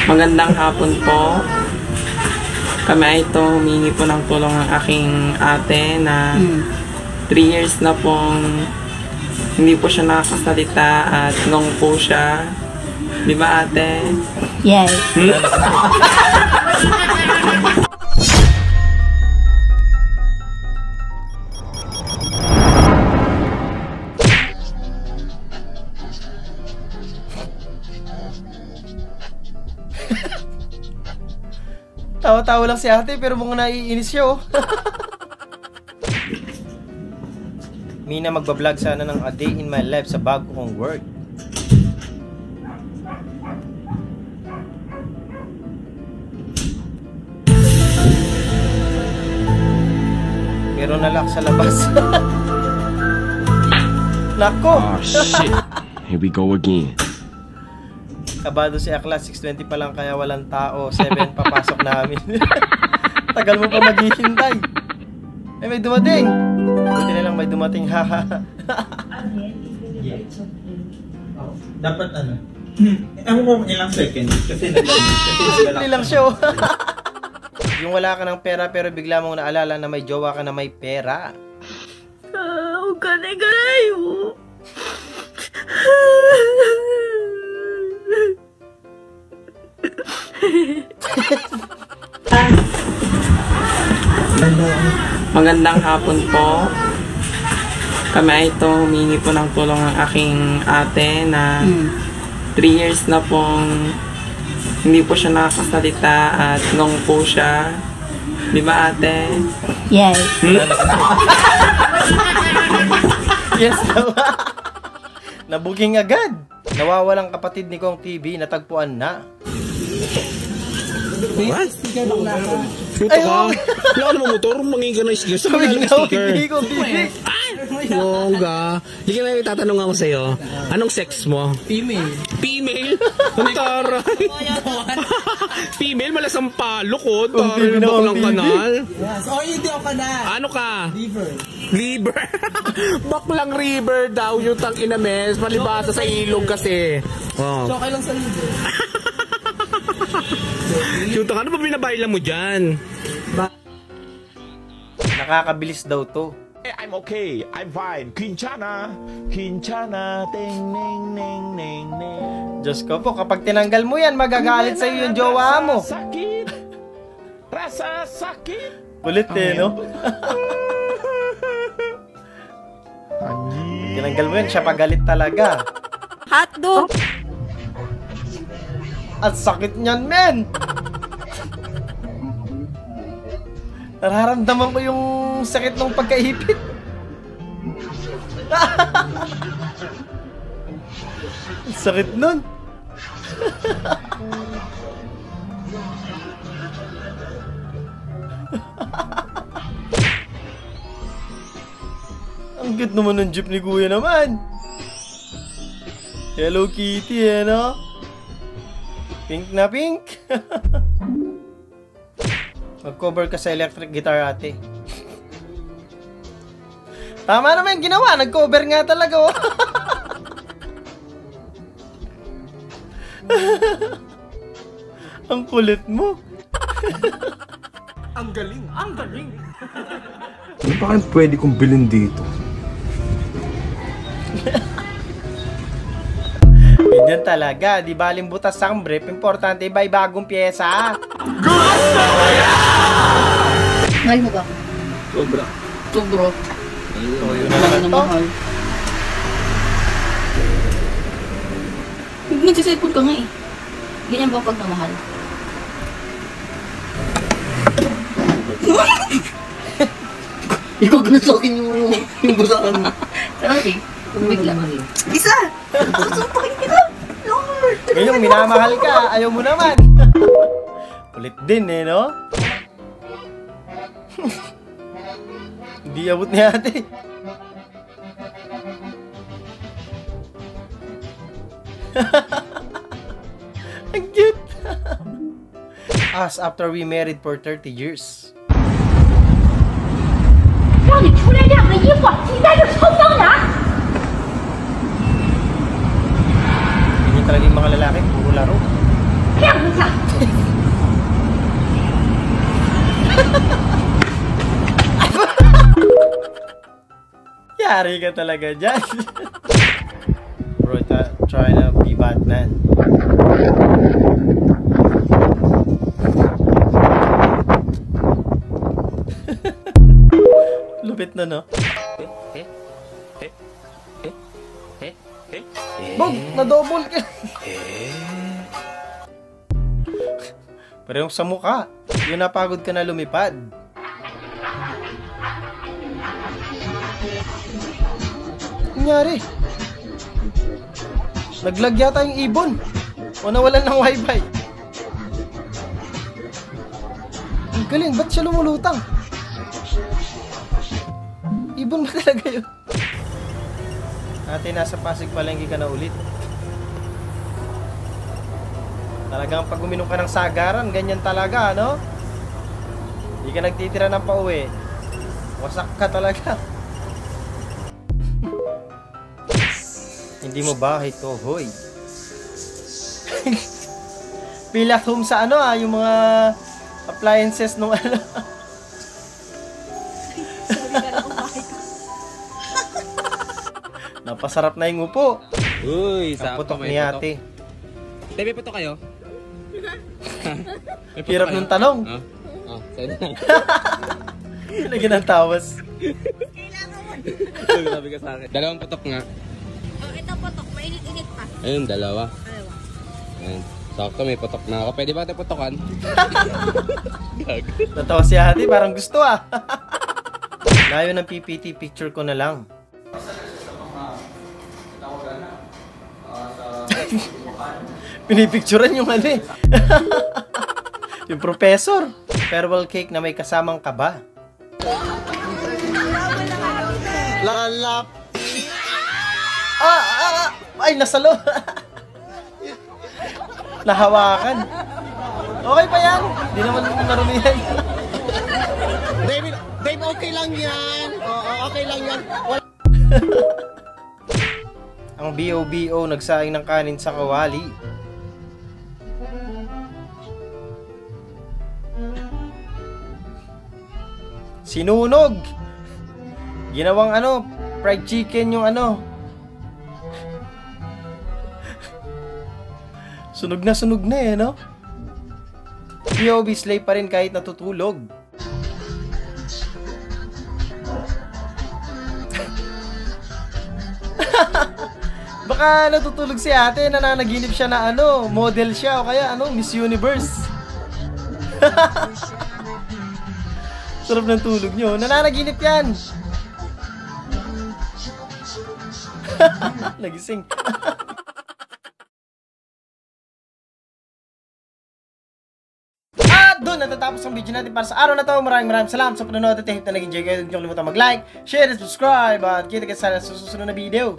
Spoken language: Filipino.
Magandang hapon po. Kami ay ito humingi po ng tulong ng aking ate na 3 years na pong hindi po siya nakakasalita at ngong po siya. Di ba ate? Yes. Tawa-tawa lang si ate pero mukhang naiinis siya oh. Mina magbablog sana ng a day in my life sa bago kong work. Meron na lock sa labas. Nako! Oh shit, here we go again. Kabado si Akla, 6:20 pa lang kaya walang tao. 7 papasok namin. Tagal mo pa maghihintay. Eh may dumating. Buti na lang may dumating, haha. Dapat ano? Ewan ko ilang seconds. Kasi Simple lang siya. Yung wala ka ng pera pero bigla mong naalala na may jowa ka na may pera. Magandang hapon po. Kami ay ito humingi po ng tulong ng aking ate na 3 years na pong hindi po siya nakakasalita at ngong po siya. Di ba ate? Yes. Yes daw. Nabooking agad. Nawawalang kapatid ni Kong TV, natagpuan na. What? Puto ka? Wala ka naman motor, manginga na sticker. Saan ka ng sticker? Hindi Kong TV. Bongga. Hindi ka na tatanong ako sa'yo. Anong sex mo? female. Female? Ang taray. Female? Malasang palo ko. Taray, TV na baklang Kong TV. kanal. Yes. Oh, hindi ako na. Ano ka? Liver. River. Baklang river daw yung tang inames. Malibasa sa ilog kasi. Oh. Okay lang sa liver. Yung tang, ano ba binabaylan mo dyan? Nakakabilis daw to. I'm okay. I'm fine. Quinchana. Quinchana. Ting, ning, ning, ning, ning. Diyos ko po, kapag tinanggal mo yan, magagalit sa'yo yung jowa mo. Rasa sakit. Rasa sakit. Kulit eh, no? Tinanggal mo yan, siya pagalit talaga. Hotdog. Ang sakit niyan, men! Nararamdaman ko yung sakit ng pagkaipit. Sakit nun. Ang cute naman ng jeep ni Kuya naman. Hello Kitty, eh, no? Pink na pink. Mag-cover ka sa electric guitar, ate. Tama naman yung ginawa. Nag-cover nga talaga, oh. Ang kulit mo. Ang galing. Ang galing. Ano ba kayong pwede kong bilhin dito? Ganyan talaga. Di baling butas ang brief. Importante ba bagong pyesa? Mahal mo ba? Sobra. Sobra. So, yun na lang ito. Mahal. Nagsisipod ka nga eh. Ganyan ba pag namahal? Ikaw ganun sa akin yung basahan mo. Sorry. Bigla. Isa! Susumpakin kita! Lord! Ngayong minamahal ka. Ayaw mo naman. Kulit din eh, no? Hindi abot ni ate. Ang cute. Us after we married for 30 years. 让你出来晾个衣服，你在这臭臊哪？ Hindi talaga yung mga lalaki, puro laro. 晾一下。Yari ka talaga dyan. Bro, try na be Batman. Lupit na, no? Bog! Na-double ka! Pero yung sa mukha, yung napagod ka na lumipad. Nangyari? Naglag yata yung ibon. O nawalan ng wifi. Ang galing, ba't siya lumulutang? Ibon ba talaga yun? Ate, nasa Pasig Palengke ka na ulit. Talagang pag uminom ka ng sagaran, ganyan talaga, no? Hindi ka nagtitira ng pauwi. Wasak ka talaga. Hindi mo ba ito, hoy? Feel at home sa ano yung mga appliances nung ano. Napasarap na yung upo. Uy, ang putok ni ate. May putok kayo? Hirap ng tanong. Sa'yo na. Lagyan ng tawas. Sabi ka sa akin. Dalawang putok nga. Ito putok, mainit-init pa. Ayun, dalawa. Ayun. Sakto, may putok na ako. Pwede ba ito putokan? Natawa si ate, parang gusto Layo ng PPT picture ko na lang. Pinipicturean yung ano yung professor. Farewell cake na may kasamang kaba. Lalap! Ay, nasalo. Nahawakan. Okay pa yan. Hindi naman marumi yan. Dave, okay lang yan. Oo, okay lang yan. Ang BOBO nagsaing ng kanin sa kawali. Sinunog. Ginawang fried chicken yung Sunog na no? BOB slay pa rin kahit natutulog. Baka natutulog si ate, nananaginip siya na model siya o kaya Miss Universe. Sarap ng tulog nyo. Nananaginip yan. Nagising. At doon natatapos ang video natin para sa araw na to. Maraming salamat sa panonood at hihip na nag-enjoy kayo. Huwag niyong kalimutan mag-like, share, and subscribe. At kita kita sa susunod na video.